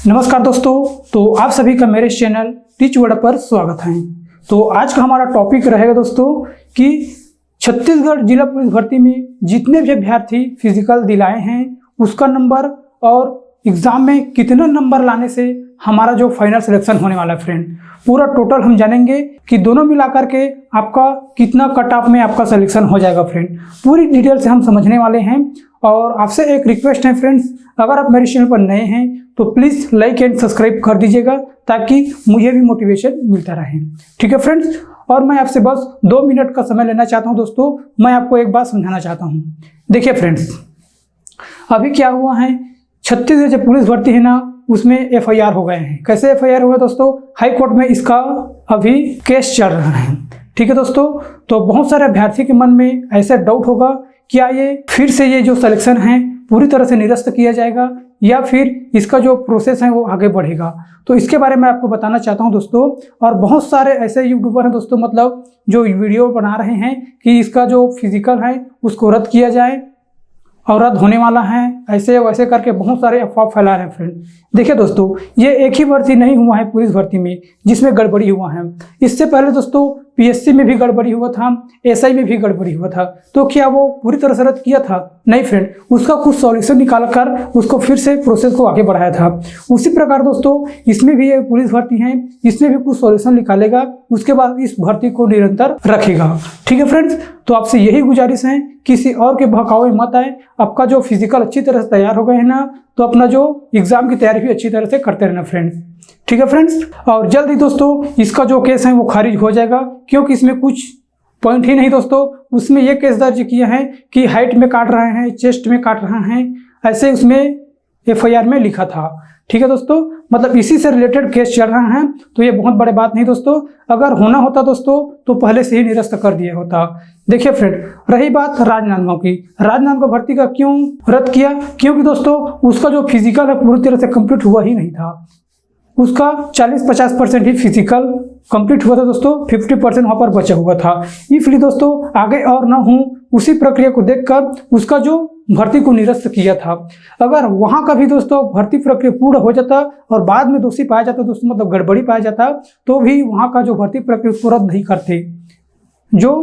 नमस्कार दोस्तों, तो आप सभी का मेरे चैनल टीच वर्ड पर स्वागत है। तो आज का हमारा टॉपिक रहेगा दोस्तों कि छत्तीसगढ़ जिला पुलिस भर्ती में जितने भी अभ्यर्थी फिजिकल दिलाए हैं उसका नंबर और एग्जाम में कितना नंबर लाने से हमारा जो फाइनल सिलेक्शन होने वाला है फ्रेंड, पूरा टोटल हम जानेंगे कि दोनों मिलाकर के आपका कितना कट ऑफ में आपका सिलेक्शन हो जाएगा फ्रेंड। पूरी डिटेल से हम समझने वाले हैं। और आपसे एक रिक्वेस्ट है फ्रेंड्स, अगर आप मेरे चैनल पर नए हैं तो प्लीज़ लाइक एंड सब्सक्राइब कर दीजिएगा ताकि मुझे भी मोटिवेशन मिलता रहे। ठीक है फ्रेंड्स, और मैं आपसे बस 2 मिनट का समय लेना चाहता हूं दोस्तों। मैं आपको एक बात समझाना चाहता हूं। देखिए फ्रेंड्स, अभी क्या हुआ है, छत्तीसगढ़ जो पुलिस भर्ती है ना उसमें FIR हो गए हैं। कैसे FIR हुए दोस्तों? हाई कोर्ट में इसका अभी केस चल रहा है। ठीक है दोस्तों, तो बहुत सारे अभ्यर्थी के मन में ऐसा डाउट होगा, क्या ये फिर से ये जो सिलेक्शन है पूरी तरह से निरस्त किया जाएगा या फिर इसका जो प्रोसेस है वो आगे बढ़ेगा। तो इसके बारे में आपको बताना चाहता हूं दोस्तों। और बहुत सारे ऐसे यूट्यूबर हैं दोस्तों, मतलब जो वीडियो बना रहे हैं कि इसका जो फिजिकल है उसको रद्द किया जाए और रद्द होने वाला है, ऐसे वैसे करके बहुत सारे अफवाह फैला रहे हैं फ्रेंड। देखिए दोस्तों, ये एक ही भर्ती नहीं हुआ है पुलिस भर्ती में जिसमें गड़बड़ी हुआ है। इससे पहले दोस्तों PSC में भी गड़बड़ी हुआ था, SI में भी गड़बड़ी हुआ था। तो क्या वो पूरी तरह से रद्द किया था? नहीं फ्रेंड, उसका कुछ सॉल्यूशन निकाल कर उसको फिर से प्रोसेस को आगे बढ़ाया था। उसी प्रकार दोस्तों इसमें भी एक पुलिस भर्ती है, इसमें भी कुछ सॉल्यूशन निकालेगा, उसके बाद इस भर्ती को निरंतर रखेगा। ठीक है फ्रेंड्स, तो आपसे यही गुजारिश है, किसी और के बहकावे में मत आए। आपका जो फिजिकल अच्छी तरह से तैयार हो गए हैं ना, तो अपना जो एग्जाम की तैयारी भी अच्छी तरह से करते रहना फ्रेंड्स। ठीक है फ्रेंड्स, और जल्द ही दोस्तों इसका जो केस है वो खारिज हो जाएगा, क्योंकि इसमें कुछ पॉइंट ही नहीं दोस्तों। उसमें ये केस दर्ज किया है कि हाइट में काट रहे हैं, चेस्ट में काट रहे हैं, ऐसे उसमें FIR में लिखा था। ठीक है दोस्तों, मतलब इसी से रिलेटेड केस चल रहा है। तो ये बहुत बड़ी बात नहीं दोस्तों, अगर होना होता दोस्तों तो पहले से ही निरस्त कर दिया होता। देखिए फ्रेंड, रही बात राजनांदगांव की, राजनांदगांव भर्ती का क्यों रद्द किया? क्योंकि दोस्तों उसका जो फिजिकल है पूरी तरह से कंप्लीट हुआ ही नहीं था। उसका 40-50% ही फिजिकल कंप्लीट हुआ था दोस्तों, 50% वहाँ पर बचा हुआ था। इसलिए दोस्तों आगे और ना हो उसी प्रक्रिया को देखकर उसका जो भर्ती को निरस्त किया था। अगर वहाँ का भी दोस्तों भर्ती प्रक्रिया पूर्ण हो जाता और बाद में दोषी पाया जाता दोस्तों, मतलब गड़बड़ी पाया जाता, तो भी वहाँ का जो भर्ती प्रक्रिया उसको रद्द नहीं करते। जो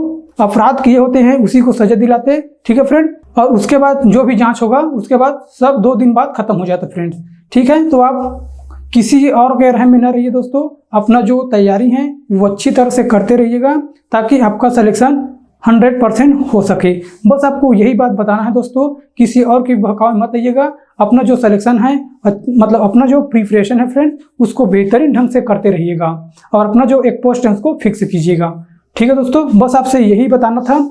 अपराध किए होते हैं उसी को सजा दिलाते। ठीक है फ्रेंड, और उसके बाद जो भी जाँच होगा उसके बाद सब 2 दिन बाद खत्म हो जाता फ्रेंड्स। ठीक है, तो आप किसी और के रहम में न रहिए दोस्तों, अपना जो तैयारी है वो अच्छी तरह से करते रहिएगा ताकि आपका सिलेक्शन 100% हो सके। बस आपको यही बात बताना है दोस्तों, किसी और की बहकावे मत आइएगा। अपना जो सिलेक्शन है, मतलब अपना जो प्रिपरेशन है फ्रेंड, उसको बेहतरीन ढंग से करते रहिएगा और अपना जो एक पोस्ट है उसको फिक्स कीजिएगा। ठीक है दोस्तों, बस आपसे यही बताना था।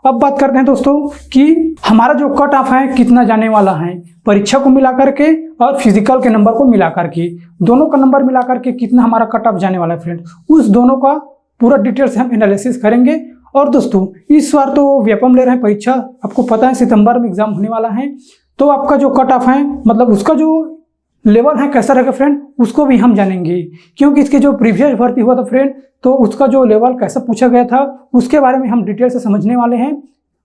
अब बात करते हैं दोस्तों कि हमारा जो कट ऑफ है कितना जाने वाला है, परीक्षा को मिला करके और फिजिकल के नंबर को मिला करके, दोनों का नंबर मिला करके कितना हमारा कट ऑफ जाने वाला है फ्रेंड, उस दोनों का पूरा डिटेल से हम एनालिसिस करेंगे। और दोस्तों इस बार तो व्यापम ले रहे हैं परीक्षा, आपको पता है सितंबर में एग्जाम होने वाला है। तो आपका जो कट ऑफ है, मतलब उसका जो लेवल है कैसा रहेगा फ्रेंड, उसको भी हम जानेंगे। क्योंकि इसके जो प्रीवियस भर्ती हुआ था फ्रेंड, तो उसका जो लेवल कैसा पूछा गया था उसके बारे में हम डिटेल से समझने वाले हैं।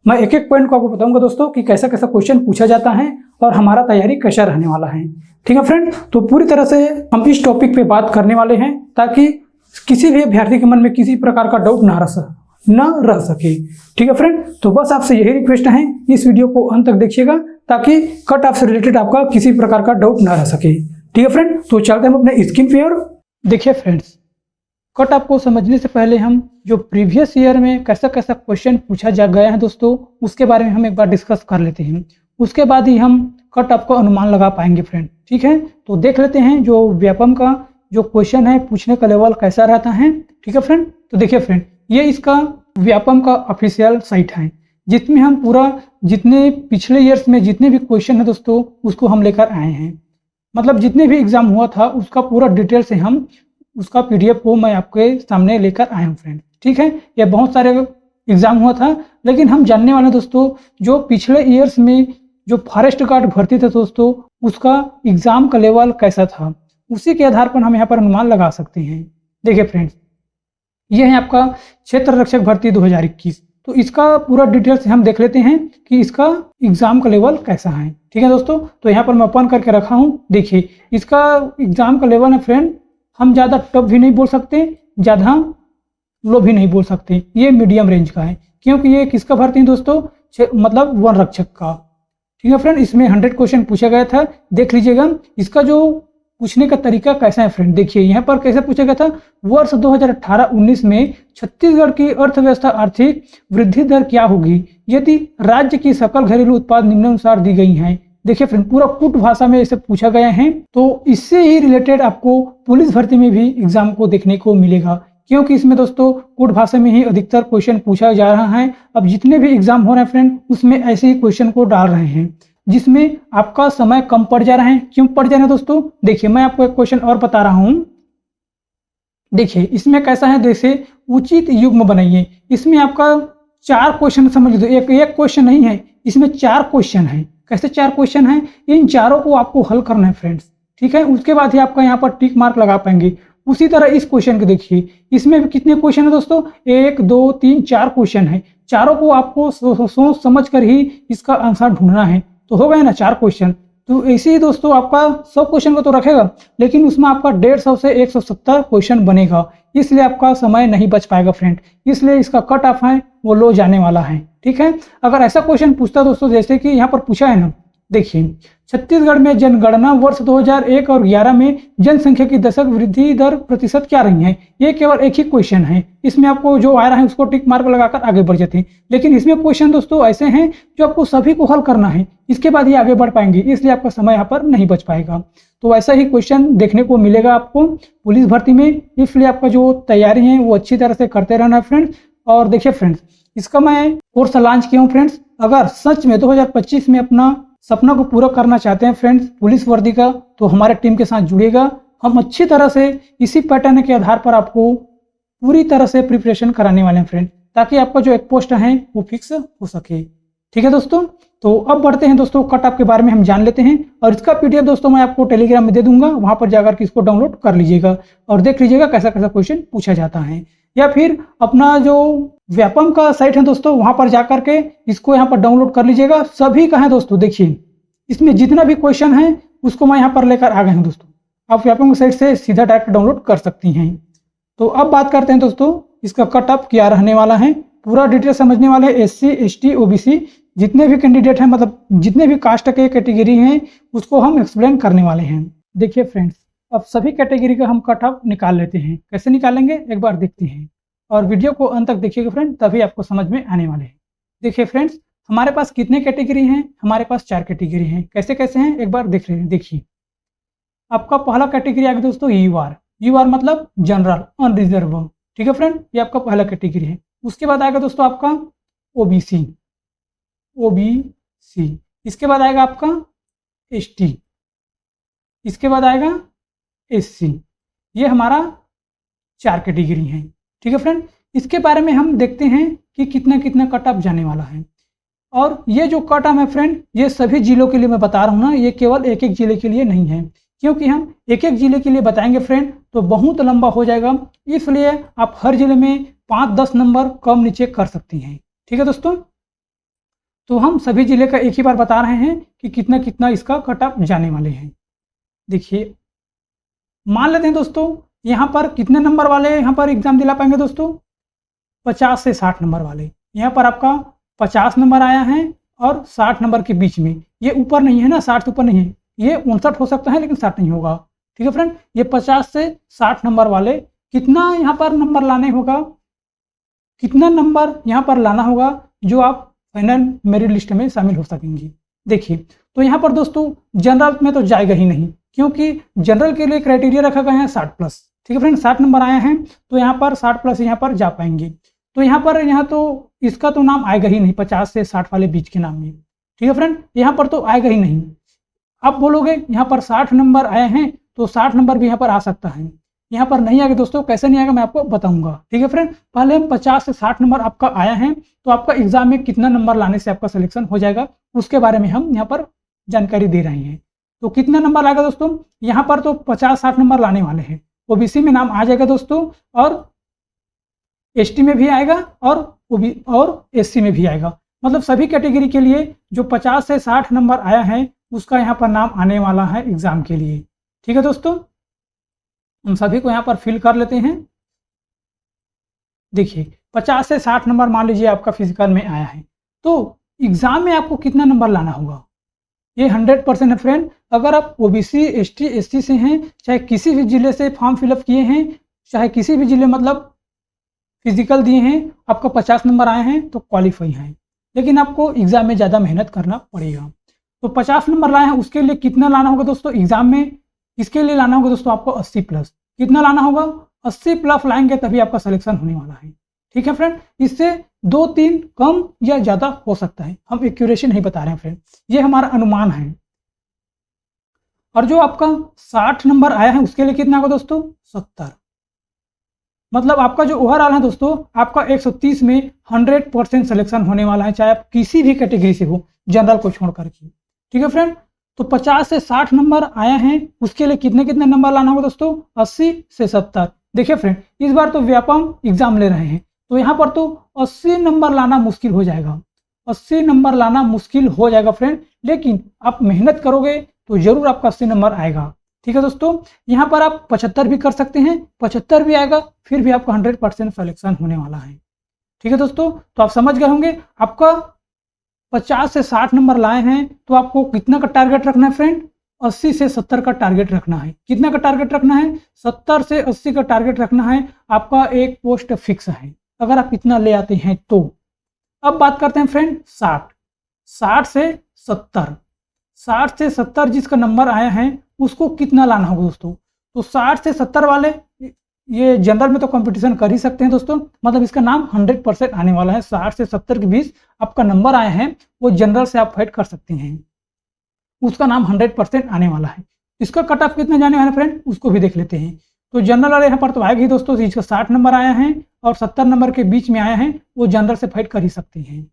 मैं एक एक पॉइंट को आपको बताऊंगा दोस्तों कि कैसा कैसा क्वेश्चन पूछा जाता है और हमारा तैयारी कैसा रहने वाला है। ठीक है फ्रेंड, तो पूरी तरह से हम इस टॉपिक पे बात करने वाले हैं ताकि किसी भी अभ्यर्थी के मन में किसी प्रकार का डाउट न रह सके। ठीक है फ्रेंड, तो बस आपसे यही रिक्वेस्ट है, इस वीडियो को अंत तक देखिएगा ताकि कट ऑफ से रिलेटेड आपका किसी प्रकार का डाउट ना रह सके। ठीक है फ्रेंड, तो चलते हैं हम अपने स्क्रीन पे। और देखिए फ्रेंड्स, कट ऑफ को समझने से पहले हम जो प्रीवियस ईयर में कैसा कैसा क्वेश्चन पूछा जा गया है दोस्तों, उसके बारे में हम एक बार डिस्कस कर लेते हैं। उसके बाद ही हम कट ऑफ का अनुमान लगा पाएंगे फ्रेंड। ठीक है, तो देख लेते हैं जो व्यापम का जो क्वेश्चन है पूछने का लेवल कैसा रहता है। ठीक है फ्रेंड, तो देखिए फ्रेंड, ये इसका व्यापम का ऑफिशियल साइट है जिसमें हम पूरा जितने पिछले ईयर्स में जितने भी क्वेश्चन है दोस्तों उसको हम लेकर आए हैं। मतलब जितने भी एग्जाम हुआ था उसका पूरा डिटेल से हम उसका PDF को मैं आपके सामने लेकर आया हूँ फ्रेंड। ठीक है, ये बहुत सारे एग्जाम हुआ था, लेकिन हम जानने वाले दोस्तों जो पिछले ईयर्स में जो फॉरेस्ट गार्ड भर्ती थे दोस्तों उसका एग्जाम का लेवल कैसा था, उसी के आधार पर हम यहाँ पर अनुमान लगा सकते हैं। देखिए फ्रेंड्स, ये है आपका क्षेत्र रक्षक भर्ती 2021। तो इसका पूरा डिटेल से हम देख लेते हैं कि इसका एग्जाम का लेवल कैसा है। ठीक है दोस्तों, तो यहाँ पर मैं ओपन करके रखा हूँ। देखिए इसका एग्जाम का लेवल है फ्रेंड, हम ज़्यादा टफ भी नहीं बोल सकते, ज़्यादा लो भी नहीं बोल सकते, ये मीडियम रेंज का है। क्योंकि ये किसका भर्ती है दोस्तों, मतलब वन रक्षक का। ठीक है फ्रेंड, इसमें 100 क्वेश्चन पूछा गया था। देख लीजिएगा इसका जो पूछने का तरीका कैसा है फ्रेंड। देखिए यहाँ पर कैसे पूछा गया था, वर्ष 2018-19 में छत्तीसगढ़ की अर्थव्यवस्था आर्थिक वृद्धि दर क्या होगी यदि राज्य की सकल घरेलू उत्पाद निम्नानुसार दी गई हैं। देखिए फ्रेंड, पूरा कुट भाषा में इसे पूछा गया है। तो इससे ही रिलेटेड आपको पुलिस भर्ती में भी एग्जाम को देखने को मिलेगा, क्योंकि इसमें दोस्तों कुट भाषा में ही अधिकतर क्वेश्चन पूछा जा रहा है। अब जितने भी एग्जाम हो रहे हैं फ्रेंड, उसमें ऐसे ही क्वेश्चन को डाल रहे हैं जिसमें आपका समय कम पड़ जा रहा है। क्यों पड़ जा रहा है दोस्तों, देखिए मैं आपको एक क्वेश्चन और बता रहा हूं। देखिए इसमें कैसा है, जैसे उचित युग्म बनाइए। इसमें आपका 4 क्वेश्चन समझ लो, एक क्वेश्चन नहीं है, इसमें 4 क्वेश्चन है। कैसे 4 क्वेश्चन है, इन चारों को आपको हल करना है फ्रेंड्स। ठीक है, उसके बाद ही आपका यहाँ पर टिक मार्क लगा पाएंगे। उसी तरह इस क्वेश्चन को देखिए, इसमें भी कितने क्वेश्चन है दोस्तों, 1 2 3 4 क्वेश्चन है। चारों को आपको सोच समझ कर ही इसका आंसर ढूंढना है। तो हो गए ना 4 क्वेश्चन। तो ऐसे ही दोस्तों आपका 100 क्वेश्चन को तो रखेगा, लेकिन उसमें आपका 150 से 170 क्वेश्चन बनेगा, इसलिए आपका समय नहीं बच पाएगा फ्रेंड। इसलिए इसका कट ऑफ है वो लो जाने वाला है। ठीक है, अगर ऐसा क्वेश्चन पूछता दोस्तों, जैसे कि यहाँ पर पूछा है ना, देखिए छत्तीसगढ़ में जनगणना वर्ष 2001 और 11 में जनसंख्या की दशक वृद्धि दर प्रतिशत क्या रही है। ये केवल एक ही क्वेश्चन है, इसमें आपको जो आ रहा है उसको टिक मार्क लगाकर आगे बढ़ जाते हैं। लेकिन इसमें क्वेश्चन दोस्तों ऐसे हैं जो आपको सभी को हल करना है, इसके बाद ही आगे बढ़ पाएंगे, इसलिए आपका समय यहाँ पर नहीं बच पाएगा। तो ऐसा ही क्वेश्चन देखने को मिलेगा आपको पुलिस भर्ती में, इसलिए आपका जो तैयारी है वो अच्छी तरह से करते रहना है फ्रेंड्स। और देखिए फ्रेंड्स, इसका मैं कोर्स लॉन्च किया हूँ फ्रेंड्स। अगर सच में 2025 में अपना सपना को पूरा करना चाहते हैं फ्रेंड्स पुलिस वर्दी का, तो हमारे टीम के साथ जुड़िएगा। हम अच्छी तरह से इसी पैटर्न के आधार पर आपको पूरी तरह से प्रिपरेशन कराने वाले हैं फ्रेंड, ताकि आपका जो एक पोस्ट है वो फिक्स हो सके। ठीक है दोस्तों, तो अब बढ़ते हैं दोस्तों, कट ऑफ के बारे में हम जान लेते हैं। और इसका पीडीएफ दोस्तों मैं आपको टेलीग्राम में दे दूंगा, वहां पर जाकर के इसको डाउनलोड कर लीजिएगा और देख लीजिएगा कैसा कैसा क्वेश्चन पूछा जाता है। या फिर अपना जो व्यापम का साइट है दोस्तों, वहां पर जाकर के इसको यहाँ पर डाउनलोड कर लीजिएगा। सभी का है दोस्तों, देखिए इसमें जितना भी क्वेश्चन है उसको मैं यहाँ पर लेकर आ गया हूँ दोस्तों, आप व्यापम की साइट से सीधा डायरेक्ट डाउनलोड कर सकती हैं। तो अब बात करते हैं दोस्तों, इसका कट ऑफ क्या रहने वाला है, पूरा डिटेल समझने वाले हैं। SC ST OBC जितने भी कैंडिडेट हैं, मतलब जितने भी कास्ट के कैटेगरी हैं, उसको हम एक्सप्लेन करने वाले हैं। देखिए फ्रेंड्स, अब सभी कैटेगरी का हम कट ऑफ निकाल लेते हैं। कैसे निकालेंगे एक बार देखते हैं, और वीडियो को अंत तक देखिएगा फ्रेंड, तभी आपको समझ में आने वाले हैं। देखिए फ्रेंड्स, हमारे पास कितने कैटेगरी हैं, हमारे पास 4 कैटेगरी हैं। कैसे कैसे हैं एक बार देख लें। देखिए आपका पहला कैटेगरी आ गया दोस्तों UR मतलब जनरल अनरिजर्व। ठीक है फ्रेंड, ये आपका पहला कैटेगरी है। उसके बाद आएगा दोस्तों आपका OBC, इसके बाद आएगा आपका ST, इसके बाद आएगा SC। ये हमारा 4 कैटेगरी हैं। ठीक है फ्रेंड, इसके बारे में हम देखते हैं कि कितना कितना कट ऑफ जाने वाला है। और ये जो कट ऑफ है फ्रेंड, ये सभी जिलों के लिए मैं बता रहा हूँ ना, ये केवल एक एक जिले के लिए नहीं है, क्योंकि हम एक एक जिले के लिए बताएंगे फ्रेंड तो बहुत लंबा हो जाएगा, इसलिए आप हर जिले में 5-10 नंबर कम नीचे कर सकती हैं। ठीक है दोस्तों, तो हम सभी जिले का एक ही बार बता रहे हैं कि कितना कितना इसका कट ऑफ जाने वाले हैं। देखिए मान लेते हैं दोस्तों, यहाँ पर कितने नंबर वाले यहाँ पर एग्जाम दिला पाएंगे दोस्तों, 50 से 60 नंबर वाले। यहाँ पर आपका 50 नंबर आया है और 60 नंबर के बीच में, ये ऊपर नहीं है ना, 60 से ऊपर नहीं है, ये 59 हो सकता है लेकिन 60 नहीं होगा। ठीक है फ्रेंड, ये 50 से 60 नंबर वाले कितना यहाँ पर नंबर लाने होगा, कितना नंबर यहाँ पर लाना होगा जो आप फाइनल मेरिट लिस्ट में शामिल हो सकेंगी। देखिए तो यहाँ पर दोस्तों जनरल में तो जाएगा ही नहीं, क्योंकि जनरल के लिए क्राइटेरिया रखा गया है 60+। ठीक है फ्रेंड, 60 नंबर आए हैं तो यहाँ पर 60+ यहाँ पर जा पाएंगे। तो यहाँ तो इसका तो नाम आएगा ही नहीं 50 से 60 वाले बीच के नाम में। ठीक है फ्रेंड, यहाँ पर तो आएगा ही नहीं। आप बोलोगे यहाँ पर 60 नंबर आए हैं तो 60 नंबर भी यहाँ पर आ सकता है, यहाँ पर नहीं आएगा दोस्तों। कैसे नहीं आएगा मैं आपको बताऊंगा। ठीक है फ्रेंड, पहले हम 50 से 60 नंबर आपका आया है तो आपका एग्जाम में कितना नंबर लाने से आपका सिलेक्शन हो जाएगा, उसके बारे में हम यहाँ पर जानकारी दे रहे हैं। तो कितना नंबर आएगा दोस्तों, यहाँ पर तो 50-60 नंबर लाने वाले हैं। OBC में नाम आ जाएगा दोस्तों, और एसटी में भी आएगा और ओबी और एससी में भी आएगा। मतलब सभी कैटेगरी के लिए जो 50 से 60 नंबर आया है उसका यहाँ पर नाम आने वाला है एग्जाम के लिए। ठीक है दोस्तों, हम सभी को यहाँ पर फिल कर लेते हैं। देखिए 50 से 60 नंबर मान लीजिए आपका फिजिकल में आया है, तो एग्जाम में आपको कितना नंबर लाना होगा, ये 100% है फ्रेंड। अगर आप ओबीसी एसटी एससी से हैं, चाहे किसी भी जिले से फॉर्म फिलअप किए हैं, चाहे किसी भी जिले मतलब फिजिकल दिए हैं, आपका 50 नंबर आए हैं तो क्वालिफाई हैं। लेकिन आपको एग्जाम में ज़्यादा मेहनत करना पड़ेगा। तो 50 नंबर लाए हैं, उसके लिए कितना लाना होगा दोस्तों एग्जाम में, इसके लिए लाना होगा दोस्तों आपको 80 प्लस। कितना लाना होगा, 80 प्लस लाएंगे तभी आपका सिलेक्शन होने वाला है। ठीक है फ्रेंड, इससे 2-3 कम या ज़्यादा हो सकता है, हम एक्यूरेसी नहीं बता रहे हैं फ्रेंड, ये हमारा अनुमान है। और जो आपका 60 नंबर आया है उसके लिए कितना होगा दोस्तों, 70। मतलब आपका जो ओवरऑल है दोस्तों, आपका 130 में 100% सिलेक्शन होने वाला है, चाहे आप किसी भी कैटेगरी से हो, जनरल को छोड़ करके। ठीक है फ्रेंड, तो 50 से 60 नंबर आया है, उसके लिए कितने कितने नंबर लाना होगा दोस्तों, 80 से 70। देखिए फ्रेंड, इस बार तो व्यापम एग्जाम ले रहे हैं, तो यहाँ पर तो 80 नंबर लाना मुश्किल हो जाएगा, 80 नंबर लाना मुश्किल हो जाएगा फ्रेंड। लेकिन आप मेहनत करोगे तो जरूर आपका 80 नंबर आएगा। ठीक है दोस्तों, यहाँ पर आप 75 भी कर सकते हैं, 75 भी आएगा, फिर भी आपका 100% सिलेक्शन होने वाला है। ठीक है दोस्तों, तो आप समझ गए होंगे, आपका 50 से 60 नंबर लाए हैं तो आपको कितना का टारगेट रखना है फ्रेंड, 80 से 70 का टारगेट रखना है। कितना का टारगेट रखना है, 70 से 80 का टारगेट रखना है। आपका एक पोस्ट फिक्स है अगर आप इतना ले आते हैं तो। अब बात करते हैं फ्रेंड 60 से 70, 60 से 70 जिसका नंबर आया है उसको कितना लाना होगा दोस्तों। तो 60 से 70 वाले ये जनरल में तो कंपटीशन कर ही सकते हैं दोस्तों, मतलब इसका नाम 100% आने वाला है। 60 से 70 के बीच आपका नंबर आया है, वो जनरल से आप फाइट कर सकते हैं, उसका नाम 100% आने वाला है। इसका कट ऑफ कितना जाने वाला है फ्रेंड, उसको भी देख लेते हैं। तो जनरल वाले यहाँ पर तो आएगा ही दोस्तों, जिसका 60 नंबर आया है और 70 नंबर के बीच में आया है वो जनरल से फाइट कर ही सकते हैं,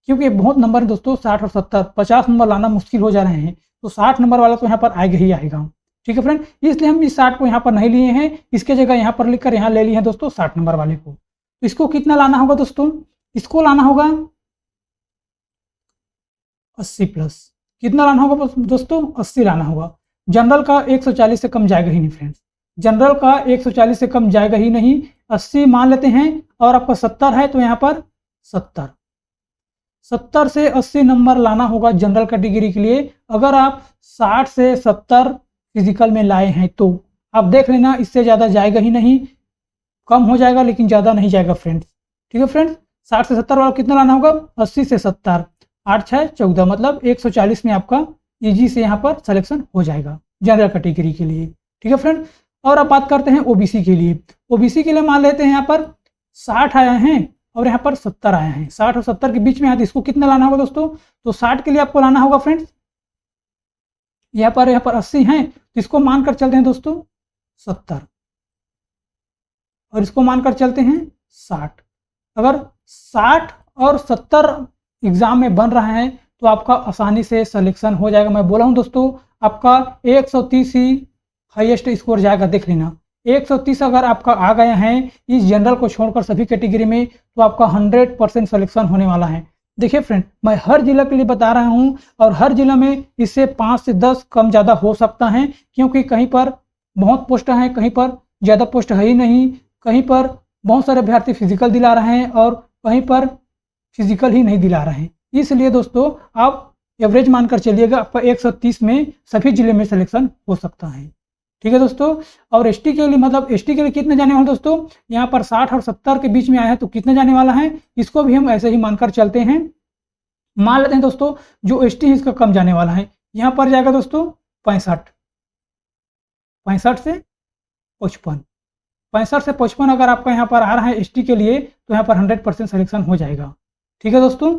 क्योंकि बहुत नंबर है दोस्तों, 60 और 70, 50 नंबर लाना मुश्किल हो जा रहे हैं। तो 60 नंबर वाला तो यहाँ पर आएगा ही आएगा। ठीक है फ्रेंड, इसलिए हम इस 60 को यहाँ पर नहीं लिए हैं, इसके जगह यहाँ पर लिखकर यहाँ ले लिए हैं दोस्तों 60 नंबर वाले को। तो इसको कितना लाना होगा दोस्तों, इसको लाना होगा 80 प्लस। कितना लाना होगा दोस्तों, 80 लाना होगा। जनरल का 140 से कम जाएगा ही नहीं फ्रेंड्स, जनरल का 140 से कम जाएगा ही नहीं। 80 मान लेते हैं और आपका 70 है तो यहाँ पर 70 से 80 नंबर लाना होगा जनरल कैटेगरी के लिए। अगर आप 60 से 70 फिजिकल में लाए हैं तो आप देख लेना, इससे ज़्यादा जाएगा ही नहीं, कम हो जाएगा लेकिन ज़्यादा नहीं जाएगा फ्रेंड्स। ठीक है फ्रेंड्स, 60 से 70 वाला कितना लाना होगा, 80 से 70, 8 6 14, मतलब 140 में आपका ईजी से यहाँ पर सिलेक्शन हो जाएगा जनरल कैटेगरी के लिए। ठीक है फ्रेंड, और अब बात करते हैं ओबीसी के लिए। ओबीसी के लिए मान लेते हैं यहाँ पर 60 आए हैं और यहाँ पर 70 आए हैं, 60 और 70 के बीच में आते, इसको कितना लाना होगा दोस्तों। तो 60 के लिए आपको लाना होगा फ्रेंड्स, यहाँ पर 80 हैं तो इसको मानकर चलते हैं दोस्तों 70, और इसको मानकर चलते हैं 60। अगर 60 और 70 एग्जाम में बन रहा है तो आपका आसानी से सिलेक्शन हो जाएगा। मैं बोला हूँ दोस्तों, आपका 130 ही हाईएस्ट स्कोर जाएगा, देख लेना 130 अगर आपका आ गया है इस जनरल को छोड़कर सभी कैटेगरी में, तो आपका 100% सिलेक्शन होने वाला है। देखिए फ्रेंड, मैं हर जिला के लिए बता रहा हूं और हर जिला में इससे 5 से 10 कम ज़्यादा हो सकता है, क्योंकि कहीं पर बहुत पोस्ट हैं, कहीं पर ज़्यादा पोस्ट है ही नहीं, कहीं पर बहुत सारे अभ्यर्थी फिजिकल दिला रहे हैं और कहीं पर फिजिकल ही नहीं दिला रहे हैं। इसलिए दोस्तों आप एवरेज मानकर चलिएगा, आपका 130 में सभी जिले में सिलेक्शन हो सकता है। ठीक है दोस्तों, और एसटी के लिए, मतलब एसटी के लिए कितने जाने वाले दोस्तों, यहाँ पर 60 और 70 के बीच में आया है तो कितना जाने वाला है, इसको भी हम ऐसे ही मानकर चलते हैं। मान लेते हैं दोस्तों जो एसटी है इसका कम जाने वाला है, यहाँ पर जाएगा दोस्तों 65 से 55, 65 से 55 अगर आपका यहाँ पर आ रहा है एसटी के लिए तो यहाँ पर 100% सिलेक्शन हो जाएगा। ठीक है दोस्तों,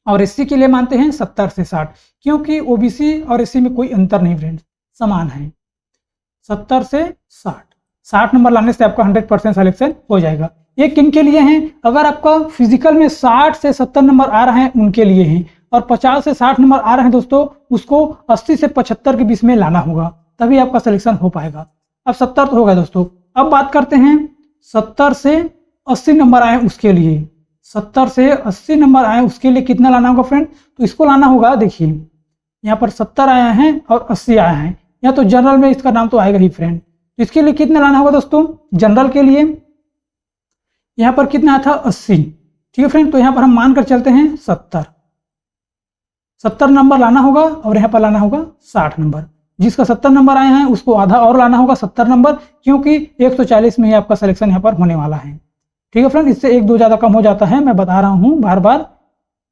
और एससी के लिए मानते हैं 70 से 60, क्योंकि ओबीसी और एससी में कोई अंतर नहीं फ्रेंड्स, समान है। 70 से 60 नंबर लाने से आपका 100% सिलेक्शन हो जाएगा। ये किन के लिए हैं, अगर आपका फिजिकल में 60 से 70 नंबर आ रहे हैं उनके लिए हैं, और 50 से 60 नंबर आ रहे हैं दोस्तों उसको 80 से 75 के बीच में लाना होगा, तभी आपका सिलेक्शन हो पाएगा। अब 70 तो होगा दोस्तों। अब बात करते हैं 70 से 80 नंबर आए उसके लिए, 70 से 80 नंबर आए उसके लिए कितना लाना होगा फ्रेंड? तो इसको लाना होगा, देखिए यहाँ पर 70 आया है और 80 आया है, या तो जनरल में इसका नाम तो आएगा ही फ्रेंड। तो इसके लिए कितना लाना होगा दोस्तों? जनरल के लिए यहाँ पर कितना था? 80। ठीक है फ्रेंड, तो यहाँ पर हम मान कर चलते हैं 70 नंबर लाना होगा और यहाँ पर लाना होगा 60 नंबर। जिसका 70 नंबर आए हैं उसको आधा और लाना होगा 70 नंबर, क्योंकि 140 में ही आपका सिलेक्शन यहाँ पर होने वाला है। ठीक है फ्रेंड, इससे 1-2 ज़्यादा कम हो जाता है, मैं बता रहा हूँ बार बार,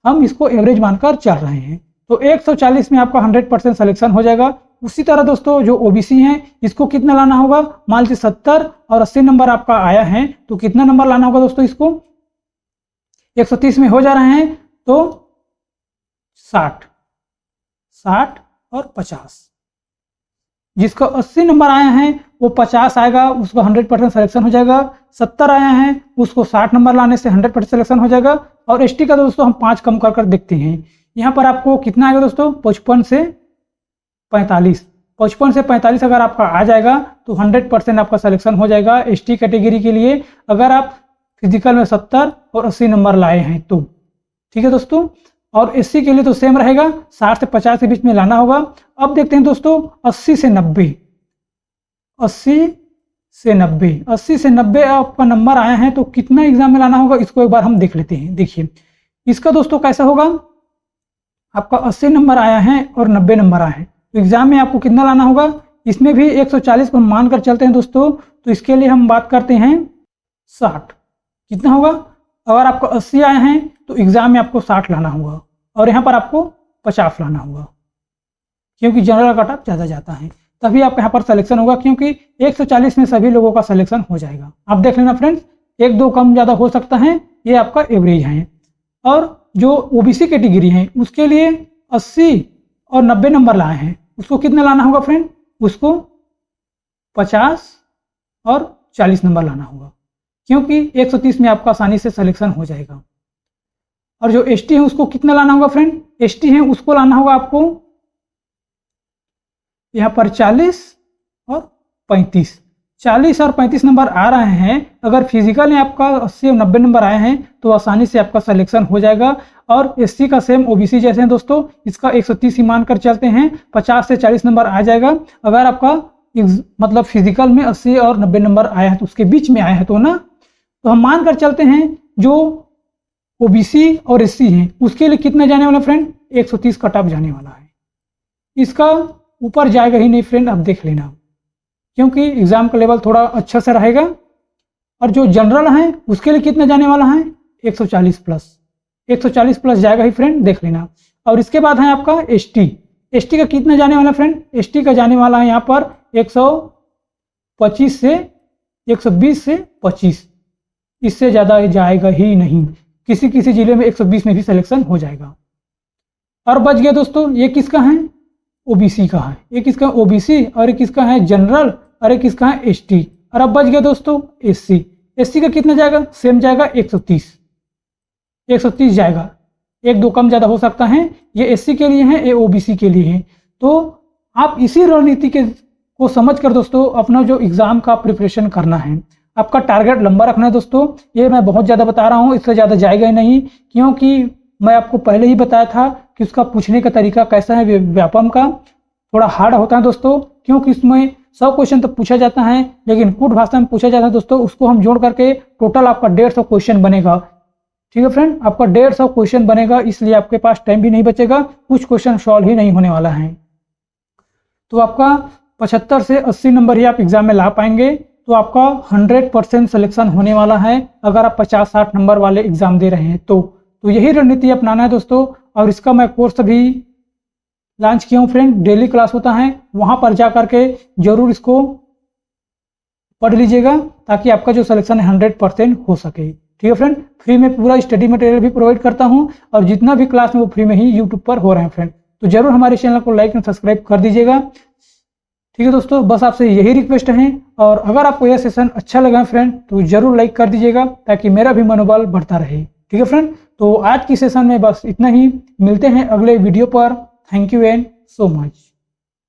हम इसको एवरेज मानकर चल रहे हैं। तो 140 में आपका 100% सिलेक्शन हो जाएगा। उसी तरह दोस्तों जो ओबीसी हैं इसको कितना लाना होगा? मान लीजिए 70 और 80 नंबर आपका आया है, तो कितना नंबर लाना होगा दोस्तों? इसको 130 में हो जा रहे हैं तो 60 और 50। जिसका 80 नंबर आया है वो 50 आएगा, उसका 100% सिलेक्शन हो जाएगा। 70 आया है उसको 60 नंबर लाने से 100% सिलेक्शन हो जाएगा। और एसटी का दोस्तों हम 5 कम कर देखते हैं। यहाँ पर आपको कितना आएगा दोस्तों? 55 से 45। 55 से 45 अगर आपका आ जाएगा तो 100% आपका सिलेक्शन हो जाएगा एसटी कैटेगरी के लिए, अगर आप फिजिकल में 70 और 80 नंबर लाए हैं तो। ठीक है दोस्तों, और एससी के लिए तो सेम रहेगा, 60 से 50 के बीच में लाना होगा। अब देखते हैं दोस्तों 80 से 90। 80 से 90 आपका नंबर आया है तो कितना एग्जाम में लाना होगा इसको एक बार हम देख लेते हैं। देखिए इसका दोस्तों कैसा होगा? आपका 80 नंबर आया है और 90 नंबर आया है, तो एग्जाम में आपको कितना लाना होगा? इसमें भी 140 को हम मान कर चलते हैं दोस्तों, तो इसके लिए हम बात करते हैं 60। कितना होगा? अगर आपको 80 आए हैं तो एग्जाम में आपको 60 लाना होगा और यहाँ पर आपको 50 लाना होगा, क्योंकि जनरल कट ऑफ ज़्यादा जाता है, तभी आपका यहाँ पर सिलेक्शन होगा, क्योंकि 140 में सभी लोगों का सिलेक्शन हो जाएगा। आप देख लेना फ्रेंड्स, 1-2 कम ज़्यादा हो सकता है, ये आपका एवरेज है। और जो ओबीसी कैटेगरी है उसके लिए 80 और 90 नंबर लाए हैं, उसको कितना लाना होगा फ्रेंड? उसको 50 और 40 नंबर लाना होगा, क्योंकि 130 में आपका आसानी से सिलेक्शन हो जाएगा। और जो एसटी है उसको कितना लाना होगा फ्रेंड? एसटी है उसको लाना होगा आपको यहाँ पर 40 और 35। 40 और 35 नंबर आ रहे हैं, अगर फिजिकल में आपका 80 और 90 नंबर आए हैं तो आसानी से आपका सिलेक्शन हो जाएगा। और एससी का सेम ओबीसी जैसे हैं दोस्तों, इसका 130 ही मान कर चलते हैं, 50 से 40 नंबर आ जाएगा। अगर आपका मतलब फिजिकल में 80 और 90 नंबर आया है तो उसके बीच में आया है तो ना, तो हम मान कर चलते हैं जो ओबीसी और एससी हैं उसके लिए कितना जाने वाला फ्रेंड? 130 कट ऑफ जाने वाला है। इसका ऊपर जाएगा ही नहीं फ्रेंड, आप देख लेना, क्योंकि एग्जाम का लेवल थोड़ा अच्छा से रहेगा। और जो जनरल है उसके लिए कितना जाने वाला है? 140 प्लस। 140 प्लस जाएगा ही फ्रेंड, देख लेना। और इसके बाद है आपका एसटी। एसटी का कितना जाने वाला फ्रेंड? एसटी का जाने वाला है यहाँ पर 125 से 120 से 25, इससे ज़्यादा जाएगा ही नहीं। किसी किसी जिले में 120 में भी सिलेक्शन हो जाएगा। और बच गया दोस्तों, ये किसका है? ओबीसी का है। एक किसका? ओबीसी। और एक किसका है? जनरल। और एक किसका है? एसटी। और अब बच गया दोस्तों एससी। एससी का कितना जाएगा? सेम जाएगा 130। 130 जाएगा, 1-2 कम ज़्यादा हो सकता है। ये एससी के लिए है, ये ओबीसी के लिए है। तो आप इसी रणनीति को समझ कर दोस्तों अपना जो एग्ज़ाम का प्रिपरेशन करना है, आपका टारगेट लंबा रखना है दोस्तों। ये मैं बहुत ज़्यादा बता रहा हूँ, इससे ज़्यादा जाएगा ही नहीं, क्योंकि मैं आपको पहले ही बताया था कि उसका पूछने का तरीका कैसा है। व्यापम का थोड़ा हार्ड होता है दोस्तों, क्योंकि इसमें 100 क्वेश्चन तो पूछा जाता है, लेकिन कुट भाषा में पूछा जाता है दोस्तों, उसको हम जोड़ करके टोटल आपका 150 क्वेश्चन बनेगा। ठीक है फ्रेंड, आपका 150 क्वेश्चन बनेगा, इसलिए आपके पास टाइम भी नहीं बचेगा, कुछ क्वेश्चन सॉल्व ही नहीं होने वाला है। तो आपका 75 से 80 नंबर ही आप एग्जाम में ला पाएंगे, तो आपका 100% सिलेक्शन होने वाला है अगर आप 50-60 नंबर वाले एग्जाम दे रहे हैं तो यही रणनीति अपनाना है दोस्तों। और इसका मैं कोर्स अभी लॉन्च किया हूँ फ्रेंड, डेली क्लास होता है, वहाँ पर जा करके जरूर इसको पढ़ लीजिएगा, ताकि आपका जो सिलेक्शन है 100% हो सके। ठीक है फ्रेंड, फ्री में पूरा स्टडी मटेरियल भी प्रोवाइड करता हूँ, और जितना भी क्लास में वो फ्री में ही यूट्यूब पर हो रहे हैं फ्रेंड। तो जरूर हमारे चैनल को लाइक एंड सब्सक्राइब कर दीजिएगा। ठीक है दोस्तों, बस आपसे यही रिक्वेस्ट है। और अगर आपको यह सेशन अच्छा लगा फ्रेंड तो जरूर लाइक कर दीजिएगा, ताकि मेरा भी मनोबल बढ़ता रहे। ठीक है फ्रेंड, तो आज की सेशन में बस इतना ही, मिलते हैं अगले वीडियो पर। Thank you and so much.